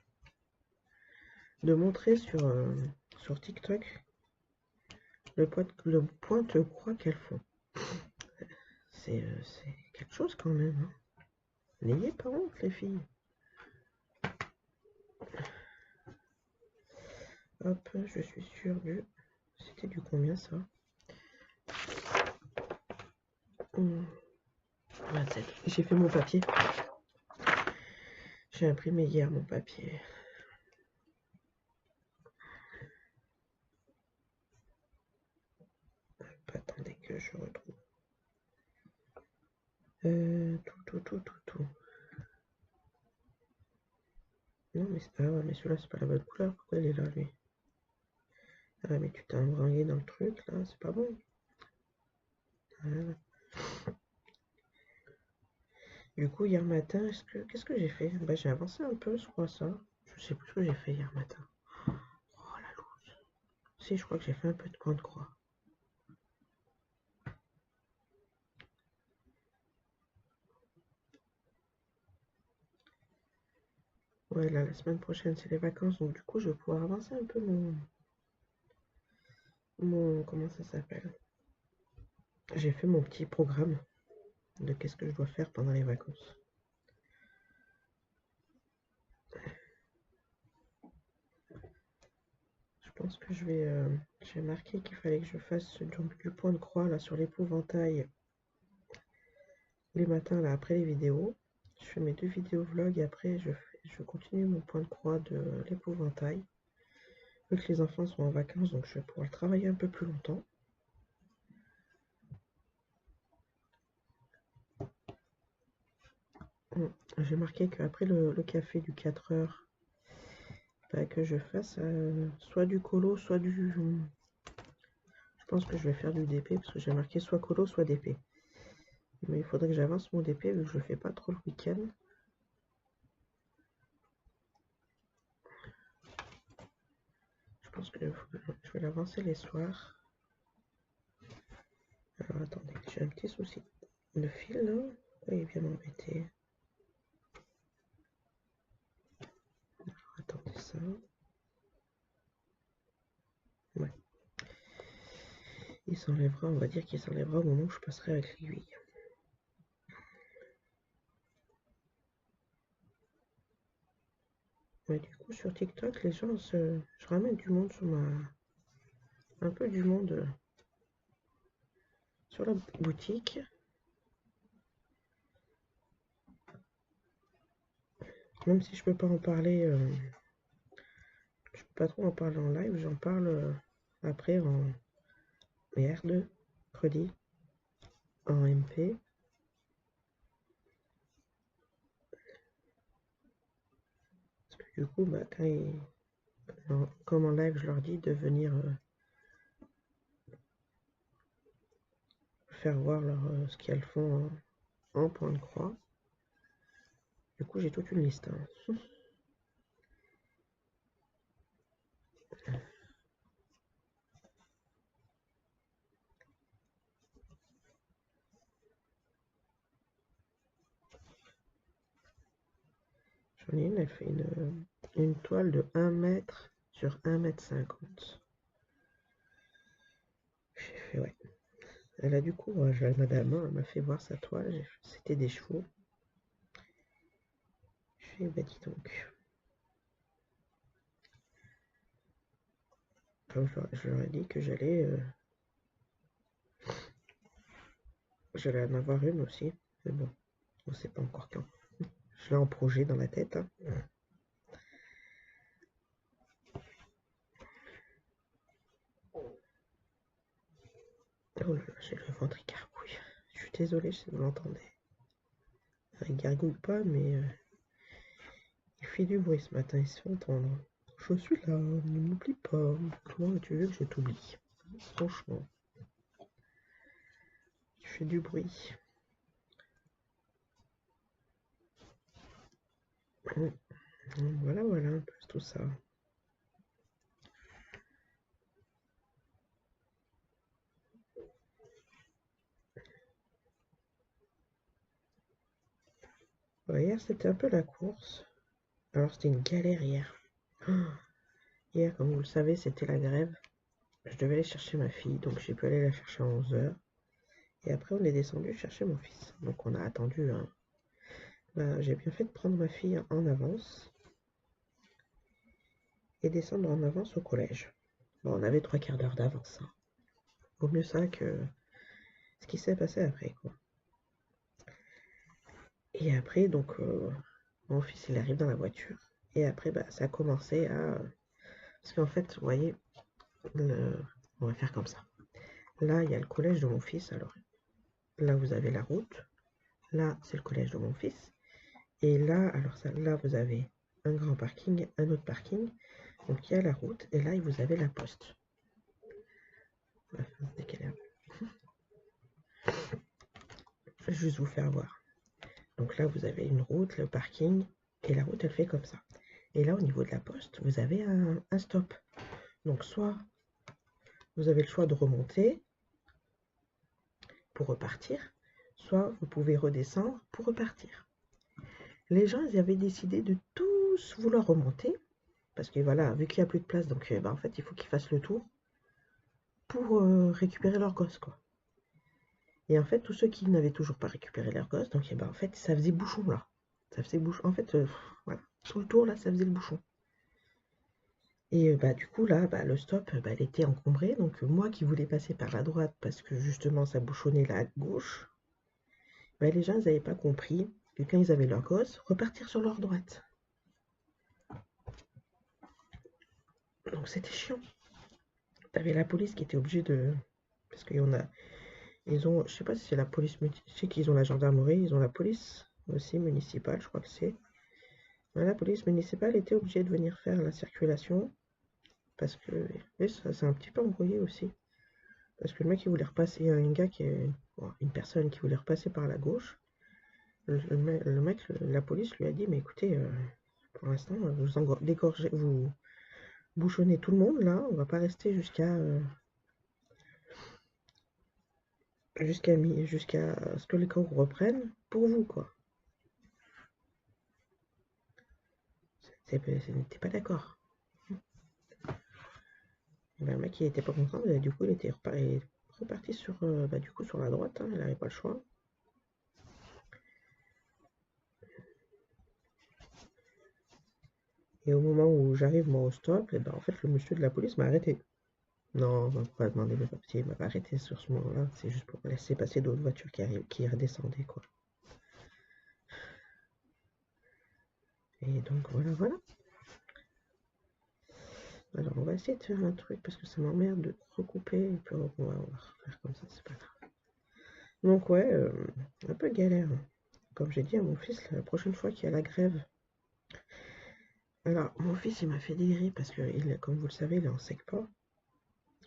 de montrer sur TikTok le point de croix qu'elles font. C'est quelque chose quand même, hein. N'ayez pas honte, les filles. Hop, je suis sûre du... C'était du combien, ça? 27. J'ai fait mon papier. J'ai imprimé hier mon papier. Hop, attendez que je retrouve. Tout. Non, mais ah ouais, mais celui-là, c'est pas la bonne couleur. Pourquoi il est là, lui? Ah, mais tu t'es embringué dans le truc, là. C'est pas bon. Voilà. Du coup, hier matin, qu'est-ce que j'ai fait? Bah, j'ai avancé un peu, je crois, ça. Je sais plus ce que j'ai fait hier matin. Oh, la loose. Si, je crois que j'ai fait un peu de point de croix. Ouais, là, la semaine prochaine, c'est les vacances, donc du coup, je vais pouvoir avancer un peu comment ça s'appelle? J'ai fait mon petit programme de qu'est-ce que je dois faire pendant les vacances. Je pense que j'ai marqué qu'il fallait que je fasse donc du point de croix là sur l'épouvantail les matins là après les vidéos. Je fais mes 2 vidéos vlog et après je continue mon point de croix de l'épouvantail. Vu que les enfants sont en vacances, donc je vais pouvoir travailler un peu plus longtemps. J'ai marqué qu'après le café du 4 heures, bah, que je fasse soit du colo, soit du... Je pense que je vais faire du DP parce que j'ai marqué soit colo, soit DP. Mais il faudrait que j'avance mon DP vu que je le fais pas trop le week-end. Je pense que je vais l'avancer les soirs. Alors attendez, j'ai un petit souci. Le fil là, il vient m'embêter. Alors attendez ça. Ouais. Il s'enlèvera, on va dire qu'il s'enlèvera au moment où je passerai avec l'aiguille. Ouais, du coup sur TikTok, les gens je ramène du monde sur un peu du monde sur la boutique. Même si je peux pas en parler, je peux pas trop en parler en live, j'en parle après en R2, crédit, en MP. Parce que du coup, bah, comme en live, je leur dis de venir faire voir ce qu'elles font en point de croix. Du coup, j'ai toute une liste, hein. J'en ai une, elle fait une toile de 1 mètre sur 1,50 m. J'ai fait, ouais. Elle a du courage, la madame, hein, elle m'a fait voir sa toile, c'était des chevaux. Je fais, bah dis donc. Comme je leur ai dit que j'allais en avoir une aussi. Mais bon, on sait pas encore quand. Je l'ai en projet dans la tête. Hein. Oh là là, j'ai le ventre qui gargouille. Je suis désolée si vous l'entendez. Il gargouille pas, mais il fait du bruit ce matin, il se fait entendre. Je suis là, ne m'oublie pas. Comment tu veux que je t'oublie? Franchement, tu fais du bruit. Voilà, voilà un peu tout ça. Ouais, hier, c'était un peu la course. Alors, c'était une galère hier. Oh, hier, comme vous le savez, c'était la grève. Je devais aller chercher ma fille, donc j'ai pu aller la chercher à 11 h. Et après, on est descendu chercher mon fils. Donc, on a attendu. Hein. Bah, j'ai bien fait de prendre ma fille en avance et descendre en avance au collège. Bon, on avait 3/4 d'heure d'avance. Hein. Vaut mieux ça que ce qui s'est passé après, quoi. Et après, donc, mon fils, il arrive dans la voiture. Et après, bah, ça a commencé à... Parce qu'en fait, vous voyez, on va faire comme ça. Là, il y a le collège de mon fils. Alors, là, vous avez la route. Là, c'est le collège de mon fils. Et là, alors ça, là, vous avez un grand parking, un autre parking. Donc, il y a la route. Et là, vous avez la poste. Voilà, je vais juste vous faire voir. Donc là, vous avez une route, le parking. Et la route, elle fait comme ça. Et là, au niveau de la poste, vous avez un stop. Donc, soit vous avez le choix de remonter pour repartir, soit vous pouvez redescendre pour repartir. Les gens, ils avaient décidé de tous vouloir remonter, parce que voilà, vu qu'il n'y a plus de place, donc bah, en fait, il faut qu'ils fassent le tour pour récupérer leur gosse, quoi. Et en fait, tous ceux qui n'avaient toujours pas récupéré leur gosse, donc bah, en fait, ça faisait bouchon, là. Ça faisait bouchon. En fait, voilà. Sur le tour, là, ça faisait le bouchon. Et bah, du coup, là, bah, le stop, bah, elle était encombrée. Donc, moi qui voulais passer par la droite, parce que justement, ça bouchonnait la gauche, bah, les gens, ils n'avaient pas compris que quand ils avaient leur gosse, repartir sur leur droite. Donc, c'était chiant. T'avais la police qui était obligée de... Parce qu'il y en a... Ils ont... Je sais pas si c'est la police... Je sais qu'ils ont la gendarmerie, ils ont la police aussi municipale, je crois que c'est. La police municipale était obligée de venir faire la circulation. Parce que... Et ça s'est un petit peu embrouillé aussi. Parce que le mec, il voulait repasser... Un gars qui est... Bon, une personne qui voulait repasser par la gauche. Le mec, la police lui a dit, mais écoutez, pour l'instant, vous dégorgez... Vous bouchonnez tout le monde, là. On va pas rester jusqu'à ce que les cours reprennent pour vous, quoi. N'était pas d'accord. Ben, le mec, il était pas content, mais du coup, il était reparti sur, bah, du coup, sur la droite, hein, il n'avait pas le choix. Et au moment où j'arrive, moi, au stop, et ben, en fait, le monsieur de la police m'a arrêté. Non, on m'a pas demandé mes papiers, il m'a pas arrêté sur ce moment-là. C'est juste pour laisser passer d'autres voitures qui redescendaient, quoi. Et donc, voilà, voilà. Alors, on va essayer de faire un truc, parce que ça m'emmerde de recouper, et puis on va faire comme ça, c'est pas grave. Donc, ouais, un peu galère. Comme j'ai dit à mon fils, la prochaine fois qu'il y a la grève, alors, mon fils, il m'a fait délirer parce que, comme vous le savez, il est en SECPA.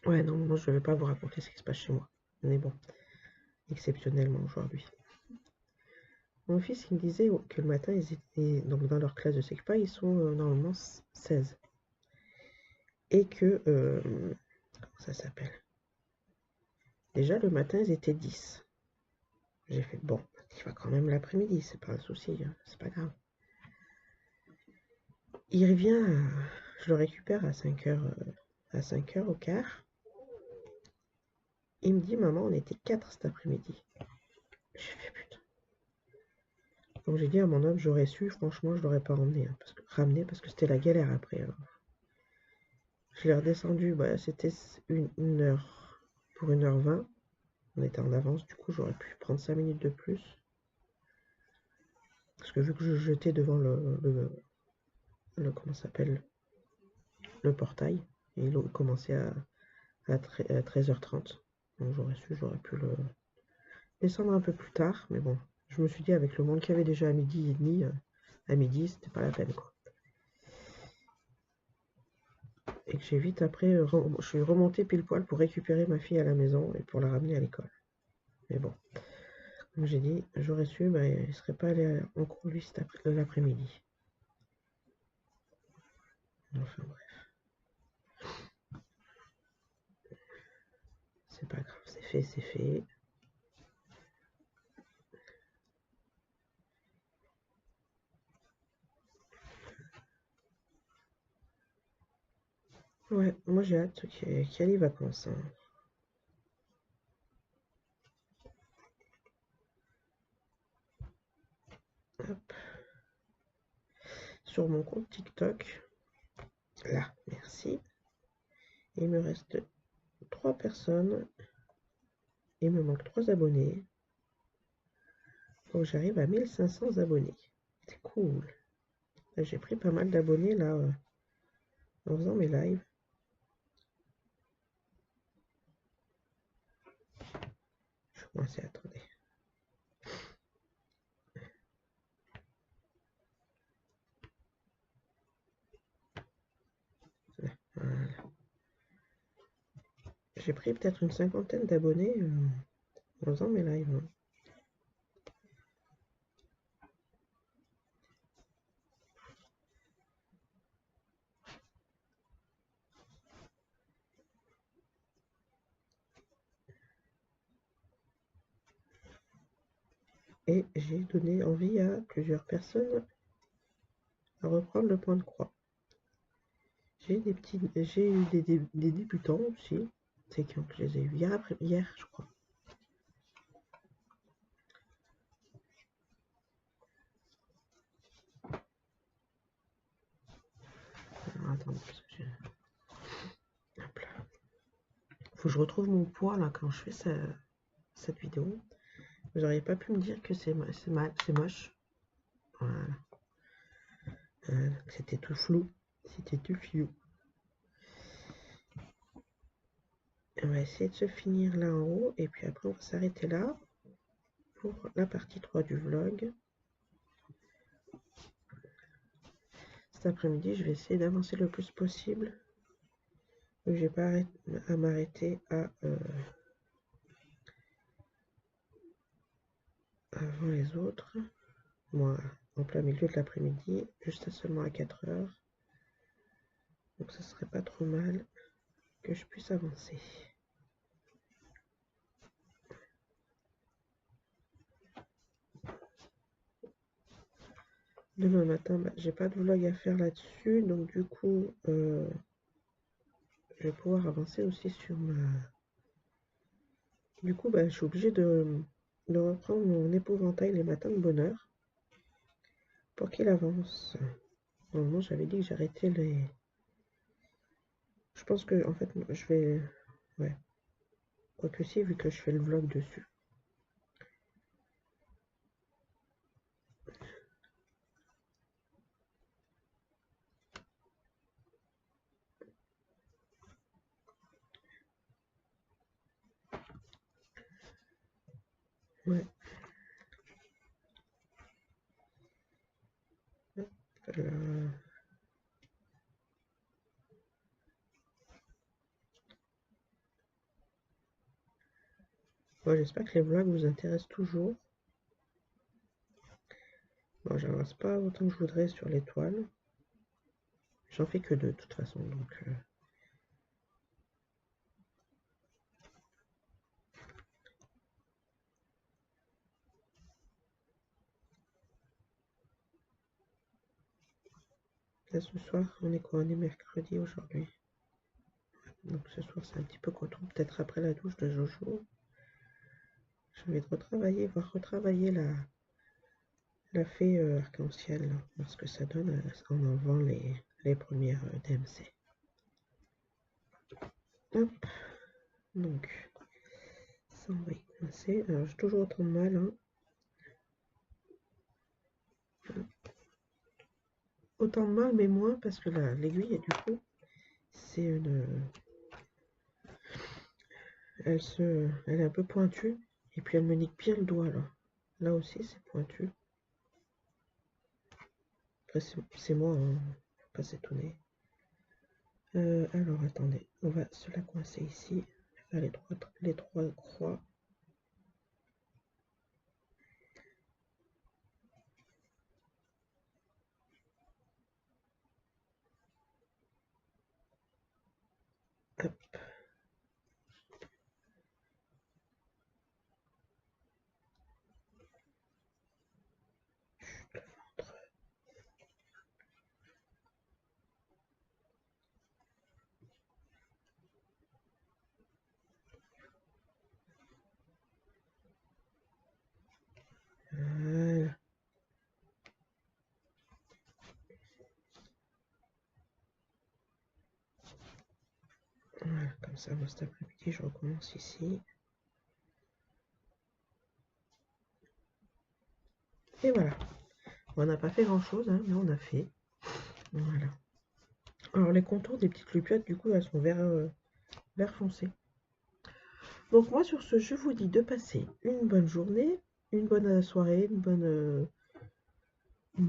Ouais, non, moi, je ne vais pas vous raconter ce qui se passe chez moi. Mais bon, exceptionnellement aujourd'hui. Mon fils, il me disait que le matin, ils étaient, donc dans leur classe de SECPA, ils sont normalement 16. Et que, comment ça s'appelle? Déjà, le matin, ils étaient 10. J'ai fait, bon, il va quand même l'après-midi, c'est pas un souci, hein, c'est pas grave. Il revient, je le récupère à 5h, à 5h15. Il me dit, maman, on était 4 cet après-midi. J'ai fait, putain. Donc j'ai dit à mon homme, j'aurais su, franchement, je l'aurais pas ramené, parce que c'était la galère après. Hein. Je l'ai redescendu, bah, c'était une heure pour 1h20. On était en avance, du coup j'aurais pu prendre 5 minutes de plus. Parce que vu que je jetais devant comment ça s'appelle, le portail, et il commençait à 13h30. Donc j'aurais pu le descendre un peu plus tard, mais bon, je me suis dit avec le monde qu'il y avait déjà à midi et demi, à midi, c'était pas la peine quoi. Et que j'ai vite après, je suis remontée pile poil pour récupérer ma fille à la maison et pour la ramener à l'école. Mais bon, comme j'ai dit, j'aurais su, bah, il serait pas allé en cours lui l'après-midi. Enfin bref, c'est pas grave, c'est fait, c'est fait. Ouais, moi j'ai hâte qu'il y ait les vacances, hein. Hop. Sur mon compte TikTok, là, merci. Il me reste 3 personnes. Il me manque 3 abonnés. Faut que j'arrive à 1500 abonnés. C'est cool. J'ai pris pas mal d'abonnés là en faisant mes lives. Je suis coincé, attendez. Voilà. J'ai pris peut-être une 50aine d'abonnés en faisant mes lives, hein. Et j'ai donné envie à plusieurs personnes à reprendre le point de croix. J'ai eu des débutants aussi. C'est quand que je les ai eu hier, je crois. Alors, attendez, parce que hop là. Faut que je retrouve mon poids là quand je fais cette vidéo. Vous n'auriez pas pu me dire que c'est moche. Voilà. C'était tout flou. C'était tout flou. On va essayer de se finir là en haut. Et puis après, on va s'arrêter là pour la partie 3 du vlog. Cet après-midi, je vais essayer d'avancer le plus possible. Je n'ai pas à m'arrêter avant les autres. Moi, en plein milieu de l'après-midi, juste seulement à 4 heures. Donc ce serait pas trop mal que je puisse avancer. Demain matin, bah, j'ai pas de vlog à faire là-dessus, donc du coup, je vais pouvoir avancer aussi sur ma... Du coup, bah, je suis obligée de reprendre mon épouvantail les matins de bonne heure pour qu'il avance. Normalement, j'avais dit que j'arrêtais les... Je pense que, en fait, je vais... Ouais. Quoique si, vu que je fais le vlog dessus. Ouais. Bon, j'espère que les vlogs vous intéressent toujours. Bon, j'avance pas autant que je voudrais sur l'étoile. J'en fais que 2 de toute façon, donc... Là, ce soir, on est quoi? On est mercredi aujourd'hui. Donc ce soir, c'est un petit peu coton. Peut-être après la douche de Jojo. J'ai envie de retravailler, voir retravailler la fée arc-en-ciel, voir ce que ça donne en enlevant les premières DMC. Hop. Donc, ça, on va y coincer. Alors, j'ai toujours autant de mal. Hein. Autant de mal, mais moins, parce que l'aiguille, du coup, c'est une... Elle est un peu pointue. Et puis, elle me nique bien le doigt, là. Là aussi, c'est pointu. Après, c'est moi, hein. Faut pas s'étonner. Alors, attendez. On va se la coincer ici. Faire les trois croix. Hop. Le ventre. Voilà. Voilà, comme ça, moi, cet après-midi, je recommence ici. Et voilà. On n'a pas fait grand-chose, hein, mais on a fait. Voilà. Alors, les contours des petites lupiottes, du coup, elles sont vert foncé. Donc, moi, sur ce, je vous dis de passer une bonne journée, une bonne soirée, une bonne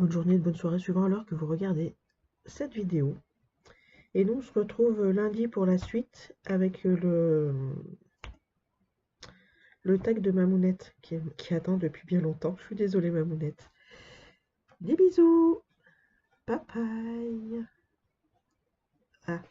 journée, une bonne soirée, suivant l'heure que vous regardez cette vidéo. Et nous, on se retrouve lundi pour la suite avec le tag de Mamounette qui attend depuis bien longtemps. Je suis désolée, Mamounette. Des bisous. Bye bye. Ah,